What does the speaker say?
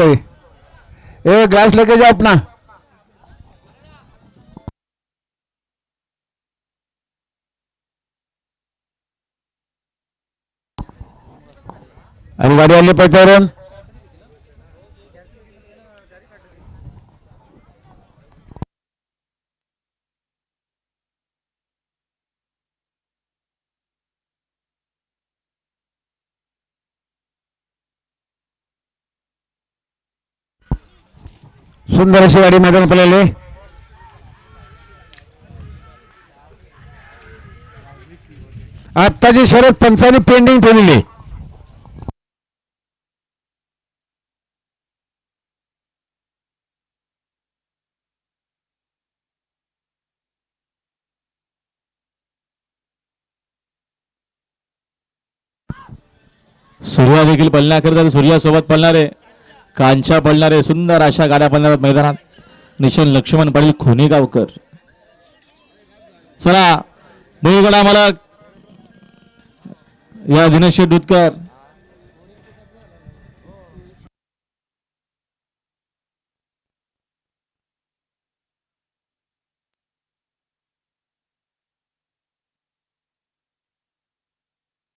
A glass लेके जाओ अपना। आणि गाडी आली पैशावरून सुंदर अशी गाडी मैदान पडलेली। आत्ताची शर्यत पंचांनी पेंडिंग ठेवलेली। सूर्या देखील पळण्याकरिता सूर्यासोबत पळणारे कांच्या पळणारे सुंदर अशा गाड्या पळणार मैदानात। निशान लक्ष्मण पाटील खोनेगावकर। चला मुळगडा मालक या दिनेश दूधकर